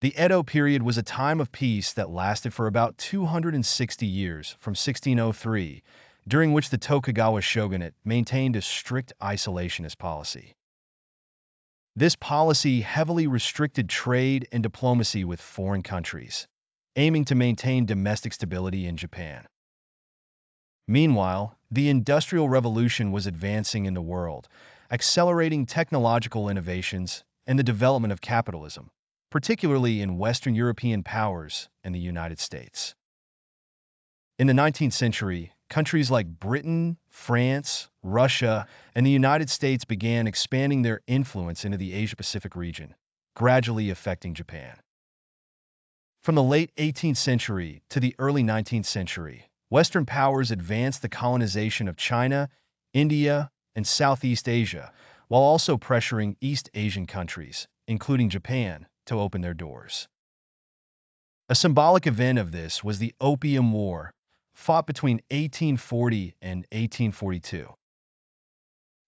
The Edo period was a time of peace that lasted for about 260 years, from 1603, during which the Tokugawa Shogunate maintained a strict isolationist policy. This policy heavily restricted trade and diplomacy with foreign countries, aiming to maintain domestic stability in Japan. Meanwhile, the Industrial Revolution was advancing in the world, accelerating technological innovations and the development of capitalism, particularly in Western European powers and the United States. In the 19th century, countries like Britain, France, Russia, and the United States began expanding their influence into the Asia-Pacific region, gradually affecting Japan. From the late 18th century to the early 19th century, Western powers advanced the colonization of China, India, and Southeast Asia, while also pressuring East Asian countries, including Japan, to open their doors. A symbolic event of this was the Opium War, fought between 1840 and 1842.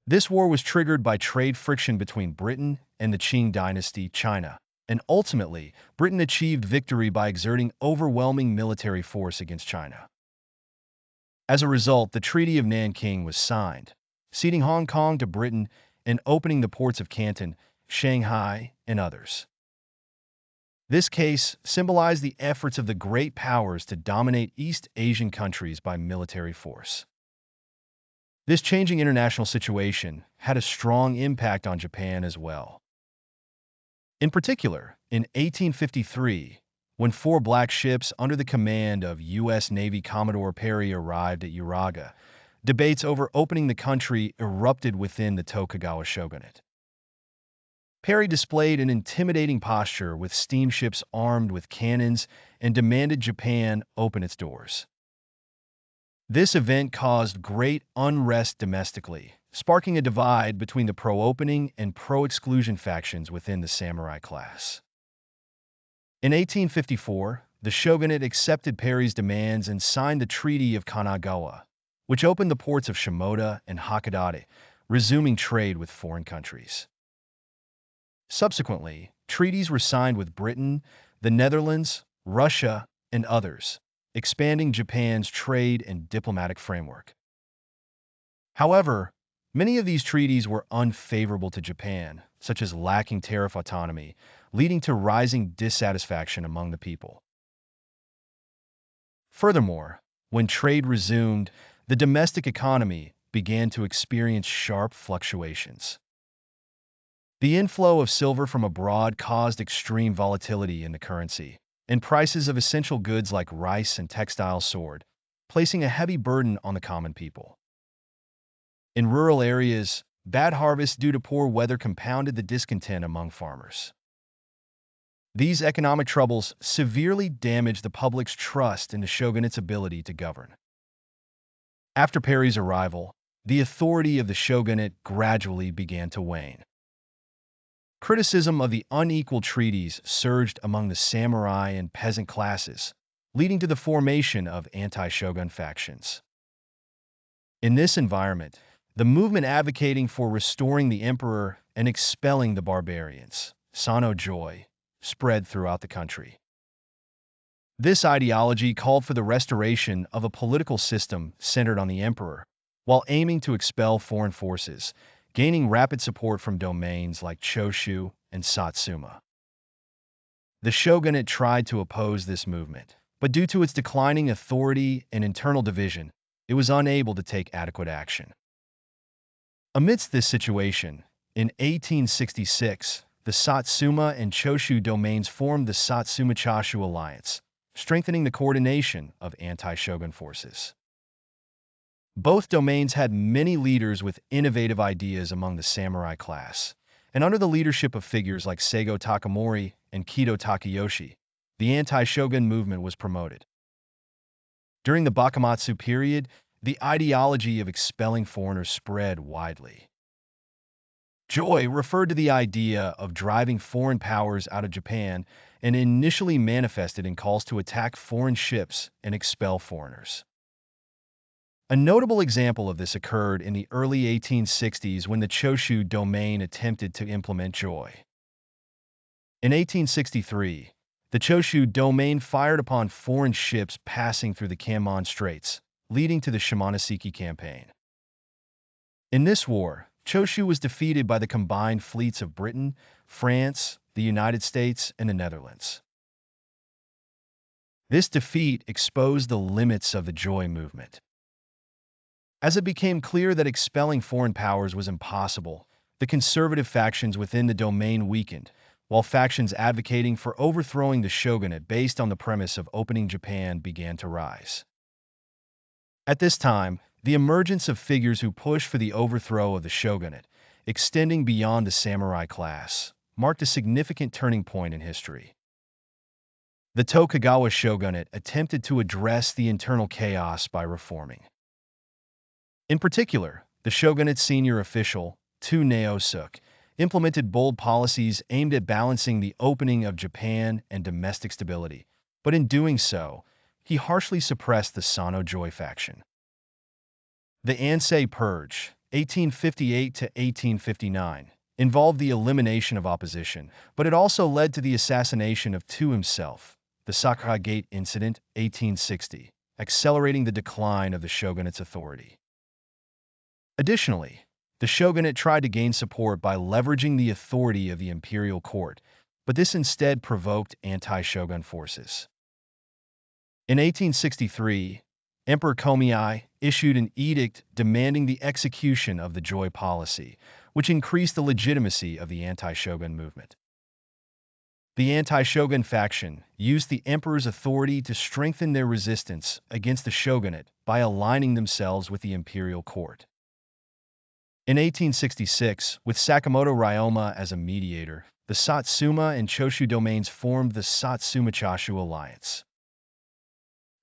This war was triggered by trade friction between Britain and the Qing dynasty, China, and ultimately, Britain achieved victory by exerting overwhelming military force against China. As a result, the Treaty of Nanking was signed, ceding Hong Kong to Britain and opening the ports of Canton, Shanghai, and others. This case symbolized the efforts of the great powers to dominate East Asian countries by military force. This changing international situation had a strong impact on Japan as well. In particular, in 1853, when 4 black ships under the command of U.S. Navy Commodore Perry arrived at Uraga, debates over opening the country erupted within the Tokugawa Shogunate. Perry displayed an intimidating posture with steamships armed with cannons and demanded Japan open its doors. This event caused great unrest domestically, sparking a divide between the pro-opening and pro-exclusion factions within the samurai class. In 1854, the shogunate accepted Perry's demands and signed the Treaty of Kanagawa, which opened the ports of Shimoda and Hakodate, resuming trade with foreign countries. Subsequently, treaties were signed with Britain, the Netherlands, Russia, and others, expanding Japan's trade and diplomatic framework. However, many of these treaties were unfavorable to Japan, such as lacking tariff autonomy, leading to rising dissatisfaction among the people. Furthermore, when trade resumed, the domestic economy began to experience sharp fluctuations. The inflow of silver from abroad caused extreme volatility in the currency, and prices of essential goods like rice and textiles soared, placing a heavy burden on the common people. In rural areas, bad harvests due to poor weather compounded the discontent among farmers. These economic troubles severely damaged the public's trust in the shogunate's ability to govern. After Perry's arrival, the authority of the shogunate gradually began to wane. Criticism of the unequal treaties surged among the samurai and peasant classes, leading to the formation of anti-shogun factions. In this environment, the movement advocating for restoring the emperor and expelling the barbarians, Sano Joy, spread throughout the country. This ideology called for the restoration of a political system centered on the emperor, while aiming to expel foreign forces, gaining rapid support from domains like Choshu and Satsuma. The shogunate tried to oppose this movement, but due to its declining authority and internal division, it was unable to take adequate action. Amidst this situation, in 1866, the Satsuma and Choshu domains formed the Satsuma-Choshu alliance, strengthening the coordination of anti-shogun forces. Both domains had many leaders with innovative ideas among the samurai class, and under the leadership of figures like Seigo Takamori and Kido Takayoshi, the anti-shogun movement was promoted. During the Bakumatsu period, the ideology of expelling foreigners spread widely. Joy referred to the idea of driving foreign powers out of Japan and initially manifested in calls to attack foreign ships and expel foreigners. A notable example of this occurred in the early 1860s when the Choshu domain attempted to implement Joy. In 1863, the Choshu domain fired upon foreign ships passing through the Kanmon Straits, leading to the Shimonoseki Campaign. In this war, Choshu was defeated by the combined fleets of Britain, France, the United States, and the Netherlands. This defeat exposed the limits of the Joy movement. As it became clear that expelling foreign powers was impossible, the conservative factions within the domain weakened, while factions advocating for overthrowing the shogunate based on the premise of opening Japan began to rise. At this time, the emergence of figures who pushed for the overthrow of the shogunate, extending beyond the samurai class, marked a significant turning point in history. The Tokugawa Shogunate attempted to address the internal chaos by reforming. In particular, the shogunate's senior official, Naosuk, implemented bold policies aimed at balancing the opening of Japan and domestic stability, but in doing so, he harshly suppressed the Sano-Joy faction. The Ansei Purge, 1858 to 1859, involved the elimination of opposition, but it also led to the assassination of Tu himself, the Sakura Gate Incident, 1860, accelerating the decline of the shogunate's authority. Additionally, the shogunate tried to gain support by leveraging the authority of the imperial court, but this instead provoked anti-shogun forces. In 1863, Emperor Komeei issued an edict demanding the execution of the Joy policy, which increased the legitimacy of the anti-shogun movement. The anti-shogun faction used the emperor's authority to strengthen their resistance against the shogunate by aligning themselves with the imperial court. In 1866, with Sakamoto Ryoma as a mediator, the Satsuma and Choshu domains formed the Satsuma-Choshu Alliance.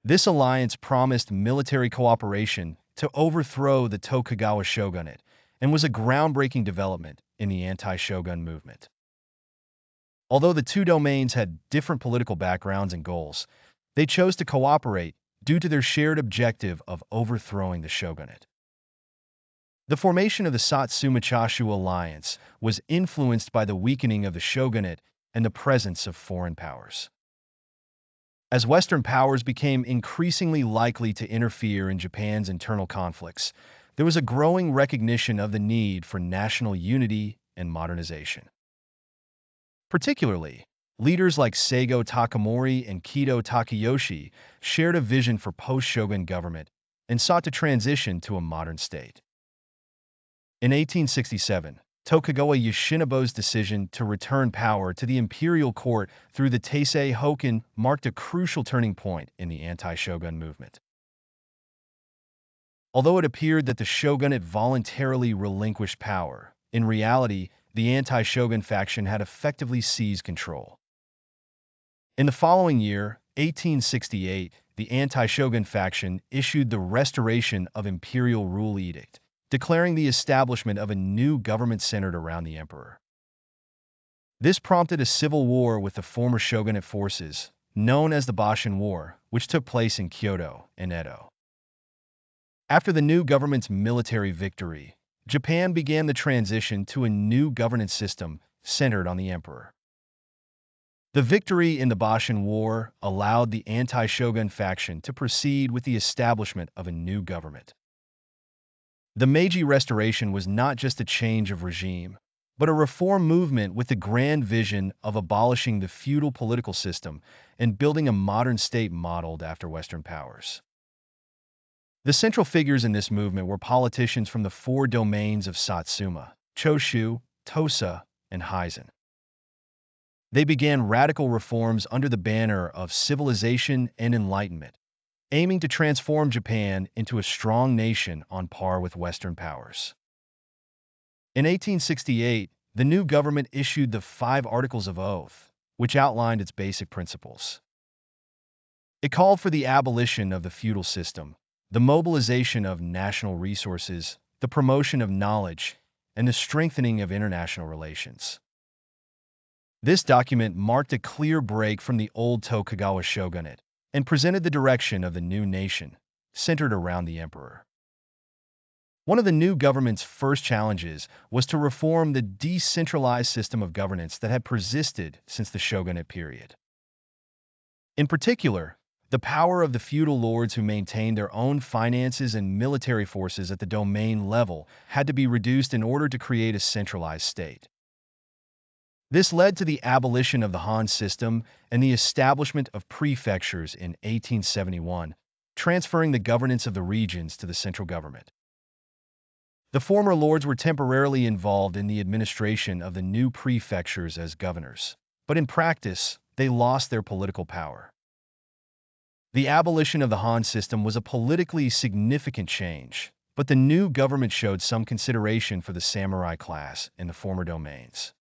This alliance promised military cooperation to overthrow the Tokugawa Shogunate and was a groundbreaking development in the anti-shogun movement. Although the two domains had different political backgrounds and goals, they chose to cooperate due to their shared objective of overthrowing the shogunate. The formation of the Satsuma-Choshu Alliance was influenced by the weakening of the shogunate and the presence of foreign powers. As Western powers became increasingly likely to interfere in Japan's internal conflicts, there was a growing recognition of the need for national unity and modernization. Particularly, leaders like Seigo Takamori and Kido Takayoshi shared a vision for post-shogun government and sought to transition to a modern state. In 1867, Tokugawa Yoshinobu's decision to return power to the imperial court through the Taisei Hoken marked a crucial turning point in the anti-shogun movement. Although it appeared that the shogunate voluntarily relinquished power, in reality, the anti-shogun faction had effectively seized control. In the following year, 1868, the anti-shogun faction issued the Restoration of Imperial Rule Edict, declaring the establishment of a new government centered around the emperor. This prompted a civil war with the former shogunate forces, known as the Boshin War, which took place in Kyoto and Edo. After the new government's military victory, Japan began the transition to a new governance system centered on the emperor. The victory in the Boshin War allowed the anti-shogun faction to proceed with the establishment of a new government. The Meiji Restoration was not just a change of regime, but a reform movement with the grand vision of abolishing the feudal political system and building a modern state modeled after Western powers. The central figures in this movement were politicians from the four domains of Satsuma, Choshu, Tosa, and Hizen. They began radical reforms under the banner of civilization and enlightenment, aiming to transform Japan into a strong nation on par with Western powers. In 1868, the new government issued the 5 Articles of Oath, which outlined its basic principles. It called for the abolition of the feudal system, the mobilization of national resources, the promotion of knowledge, and the strengthening of international relations. This document marked a clear break from the old Tokugawa shogunate and presented the direction of the new nation, centered around the emperor. One of the new government's first challenges was to reform the decentralized system of governance that had persisted since the shogunate period. In particular, the power of the feudal lords who maintained their own finances and military forces at the domain level had to be reduced in order to create a centralized state. This led to the abolition of the Han system and the establishment of prefectures in 1871, transferring the governance of the regions to the central government. The former lords were temporarily involved in the administration of the new prefectures as governors, but in practice, they lost their political power. The abolition of the Han system was a politically significant change, but the new government showed some consideration for the samurai class in the former domains.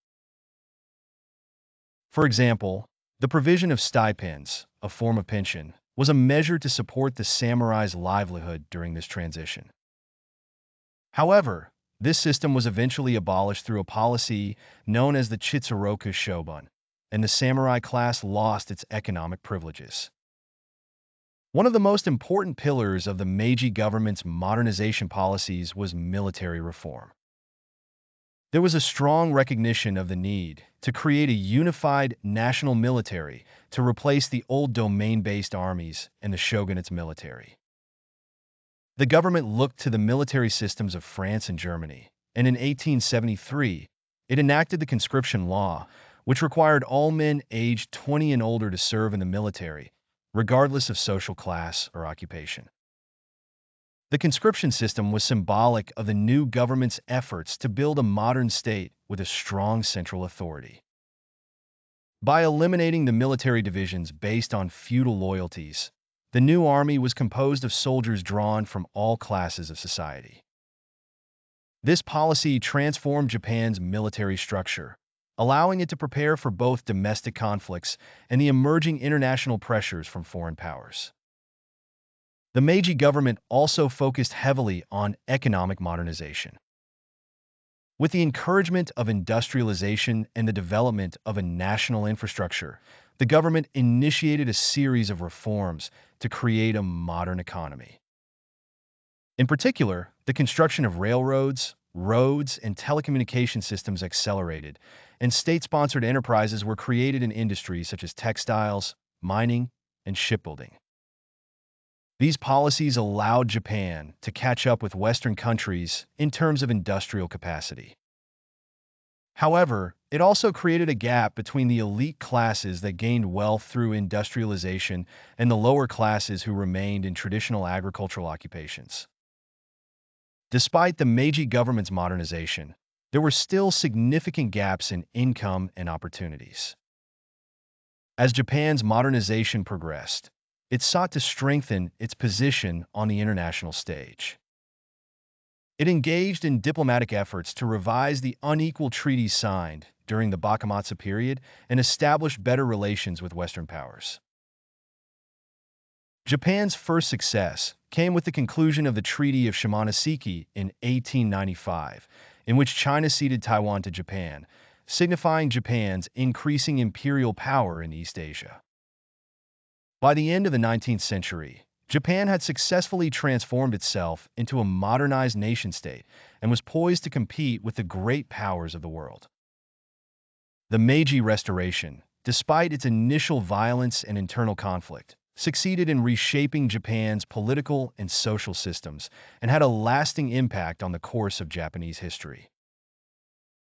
For example, the provision of stipends, a form of pension, was a measure to support the samurai's livelihood during this transition. However, this system was eventually abolished through a policy known as the Chitsuroku Shogun, and the samurai class lost its economic privileges. One of the most important pillars of the Meiji government's modernization policies was military reform. There was a strong recognition of the need to create a unified national military to replace the old domain-based armies and the shogunate's military. The government looked to the military systems of France and Germany, and in 1873, it enacted the conscription law, which required all men aged 20 and older to serve in the military, regardless of social class or occupation. The conscription system was symbolic of the new government's efforts to build a modern state with a strong central authority. By eliminating the military divisions based on feudal loyalties, the new army was composed of soldiers drawn from all classes of society. This policy transformed Japan's military structure, allowing it to prepare for both domestic conflicts and the emerging international pressures from foreign powers. The Meiji government also focused heavily on economic modernization. With the encouragement of industrialization and the development of a national infrastructure, the government initiated a series of reforms to create a modern economy. In particular, the construction of railroads, roads, and telecommunication systems accelerated, and state-sponsored enterprises were created in industries such as textiles, mining, and shipbuilding. These policies allowed Japan to catch up with Western countries in terms of industrial capacity. However, it also created a gap between the elite classes that gained wealth through industrialization and the lower classes who remained in traditional agricultural occupations. Despite the Meiji government's modernization, there were still significant gaps in income and opportunities. As Japan's modernization progressed, it sought to strengthen its position on the international stage. It engaged in diplomatic efforts to revise the unequal treaties signed during the Bakumatsu period and establish better relations with Western powers. Japan's first success came with the conclusion of the Treaty of Shimonoseki in 1895, in which China ceded Taiwan to Japan, signifying Japan's increasing imperial power in East Asia. By the end of the 19th century, Japan had successfully transformed itself into a modernized nation-state and was poised to compete with the great powers of the world. The Meiji Restoration, despite its initial violence and internal conflict, succeeded in reshaping Japan's political and social systems and had a lasting impact on the course of Japanese history.